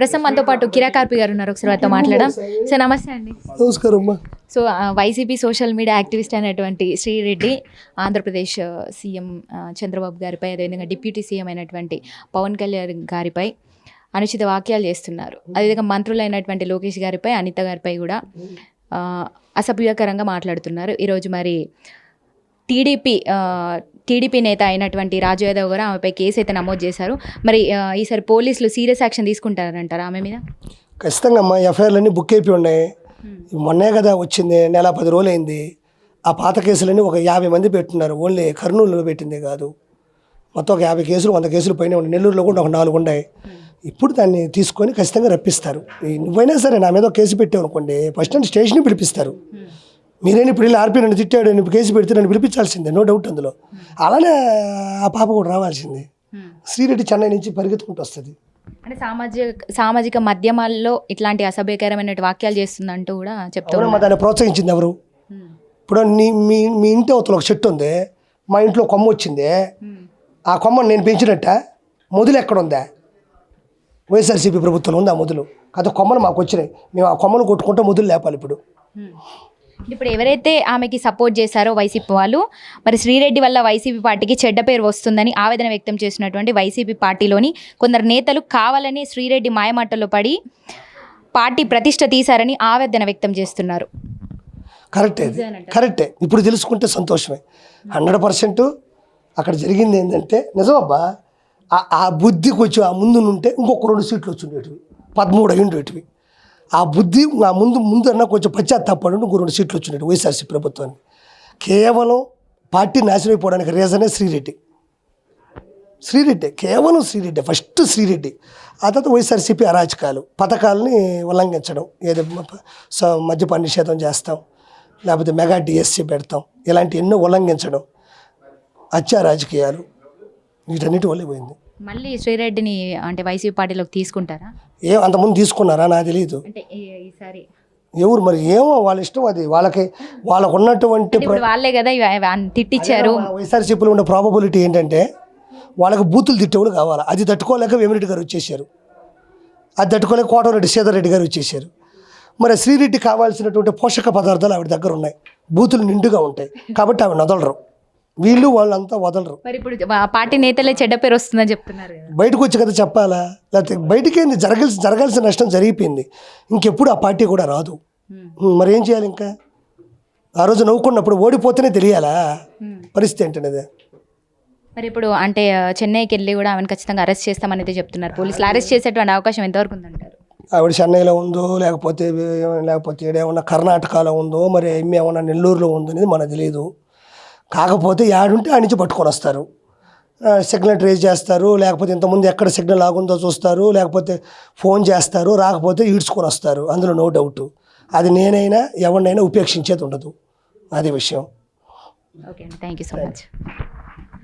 ప్రస్తుతం మనతో పాటు కిరాకార్పి గారు ఉన్నారు. ఒకసారి వారితో మాట్లాడదాం. సార్ నమస్తే అండి. నమస్కారం అమ్మా. So YCP social media activist అయినటువంటి శ్రీరెడ్డి ఆంధ్రప్రదేశ్ సీఎం చంద్రబాబు గారిపై, అదేవిధంగా డిప్యూటీ సీఎం అయినటువంటి పవన్ కళ్యాణ్ గారిపై అనుచిత వాక్యాలు చేస్తున్నారు. అదేవిధంగా మంత్రులైనటువంటి లోకేష్ గారిపై, అనిత గారిపై కూడా అసభ్యకరంగా మాట్లాడుతున్నారు. ఈరోజు మరి టీడీపీ నేత అయినటువంటి రాజు యాదవ్ గారు ఆమెపై కేసు అయితే నమోదు చేశారు. మరి ఈసారి పోలీసులు సీరియస్ యాక్షన్ తీసుకుంటారంటారా ఆమె మీద? ఖచ్చితంగా అమ్మా. ఎఫ్ఐఆర్లన్నీ బుక్ అయిపోయి ఉన్నాయి. మొన్నే కదా వచ్చింది, నెల 10 రోజులు అయింది. ఆ పాత కేసులన్నీ ఒక 50 మంది పెట్టున్నారు. ఓన్లీ కర్నూలులో పెట్టిందే కాదు, మొత్తం ఒక 50 కేసులు 100 కేసులు పైన ఉన్నాయి. నెల్లూరులో కూడా ఒక 4 ఉన్నాయి. ఇప్పుడు దాన్ని తీసుకొని ఖచ్చితంగా రప్పిస్తారు. నువ్వైనా సరే నా మీద ఒక కేసు పెట్టావు అనుకోండి, ఫస్ట్ అండ్ స్టేషన్కి పిలిపిస్తారు. మీరేని ఇప్పుడు వెళ్ళి ఆర్పీ నన్ను తిట్టాడు, నేను కేసు పెడితే నన్ను పిలిపించాల్సిందే, నో డౌట్ అందులో. అలానే ఆ పాప కూడా రావాల్సిందే. శ్రీరెడ్డి చెన్నై నుంచి పరిగెత్తుకుంటూ వస్తుంది. అంటే సామాజిక మాధ్యమాల్లో ఇట్లాంటి అసభ్యకరమైన వాక్యాలు చేస్తుందంటూ కూడా చెప్తారు. దాన్ని ప్రోత్సహించింది ఎవరు? ఇప్పుడు మీ ఇంటి అవతల ఒక చెట్టు ఉంది, మా ఇంట్లో కొమ్మ వచ్చింది. ఆ కొమ్మను నేను పెంచినట్ట? మొదలు ఎక్కడ ఉందా? వైఎస్ఆర్సీపీ ప్రభుత్వంలో ఉంది ఆ మొదలు. కాదు, కొమ్మలు మాకు వచ్చినాయి, మేము ఆ కొమ్మను కొట్టుకుంటూ మొదలు లేపాలి. ఇప్పుడు ఎవరైతే ఆమెకి సపోర్ట్ చేశారో వైసీపీ వాళ్ళు, మరి శ్రీరెడ్డి వల్ల వైసీపీ పార్టీకి చెడ్డ పేరు వస్తుందని ఆవేదన వ్యక్తం చేసినటువంటి వైసీపీ పార్టీలోని కొందరు నేతలు కావాలని శ్రీరెడ్డి మాయమాటల్లో పడి పార్టీ ప్రతిష్ట తీశారని ఆవేదన వ్యక్తం చేస్తున్నారు. కరెక్టే. ఇప్పుడు తెలుసుకుంటే సంతోషమే. 100% అక్కడ జరిగింది ఏంటంటే నిజమబ్బా. ఆ బుద్ధికి వచ్చి ఆ ముందు నుంటే ఇంకొక 2 సీట్లు వచ్చి ఉండేటివి, 13 అయి ఉండేటివి. ఆ బుద్ధి ఆ ముందు అన్న కొంచెం పశ్చాత్తాపడి ఇంకో 2 సీట్లు వచ్చినట్టు వైఎస్ఆర్సీ ప్రభుత్వానికి. కేవలం పార్టీ నాశనం అయిపోవడానికి రీజనే శ్రీరెడ్డి, కేవలం శ్రీరెడ్డి. ఫస్ట్ శ్రీరెడ్డి, ఆ తర్వాత వైఎస్ఆర్సీపీ అరాచకాలు, పథకాలని ఉల్లంఘించడం, ఏదో మద్యపాన నిషేధం చేస్తాం, లేకపోతే మెగా డిఎస్సీ పెడతాం, ఇలాంటి ఎన్నో ఉల్లంఘించడం, హత్యా రాజకీయాలు, వీటన్నిటి వల్లే పోయింది. మళ్ళీ శ్రీరెడ్డిని అంటే వైసీపీ పార్టీలోకి తీసుకుంటారా? అంతకుముందు తీసుకున్నారా నాకు తెలియదు. అంటే ఈసారి ఎవరు మరి, ఏమో వాళ్ళ ఇష్టం. అది వాళ్ళకు ఉన్నటువంటి వాళ్ళే కదా తిట్టించారు. వైఎస్ఆర్సీపీలో ఉన్న ప్రాబబిలిటీ ఏంటంటే వాళ్ళకి బూతులు తిట్టేవాళ్ళు కావాలి. అది తట్టుకోలేక వేమిరెడ్డి గారు వచ్చేసారు, అది తట్టుకోలేక కోటమిరెడ్డి శ్రీధర్ గారు వచ్చేసారు. మరి శ్రీరెడ్డి కావాల్సినటువంటి పోషక పదార్థాలు ఆవిడ దగ్గర ఉన్నాయి, బూతులు నిండుగా ఉంటాయి కాబట్టి ఆవిడ వదలరు. వీళ్ళు వాళ్ళంతా వదలరు. మరి ఇప్పుడు పార్టీ నేతలే చెడ్డ పేరు వస్తుందని చెప్తున్నారు. బయటకు వచ్చి కదా చెప్పాలా? లేకపోతే బయటకేంది? జరగాల్సిన నష్టం జరిగిపోయింది, ఇంకెప్పుడు ఆ పార్టీ కూడా రాదు. మరి ఏం చేయాలి? ఇంకా ఆ రోజు నవ్వుకున్నప్పుడు ఓడిపోతేనే తెలియాలా పరిస్థితి ఏంటనేది. మరి ఇప్పుడు అంటే చెన్నైకి వెళ్ళి కూడా ఆమెను ఖచ్చితంగా అరెస్ట్ చేస్తామని చెప్తున్నారు పోలీసులు. అరెస్ట్ చేసేటువంటి అవకాశం ఎంతవరకు ఉందంటారు? ఆవిడ చెన్నైలో ఉందో లేకపోతే ఏమన్నా కర్ణాటకలో ఉందో, మరి ఏమన్నా నెల్లూరులో ఉందో అనేది మనకు తెలియదు. కాకపోతే యాడుంటే ఆ నుంచి పట్టుకొని వస్తారు, సిగ్నల్ ట్రేస్ చేస్తారు, లేకపోతే ఇంతకుముందు ఎక్కడ సిగ్నల్ ఆగుందో చూస్తారు, లేకపోతే ఫోన్ చేస్తారు, రాకపోతే ఈడ్చుకొని వస్తారు. అందులో నో డౌట్. అది నేనైనా ఎవరినైనా ఉపేక్షించేది ఉండదు, అదే విషయం. Okay, thank you so much.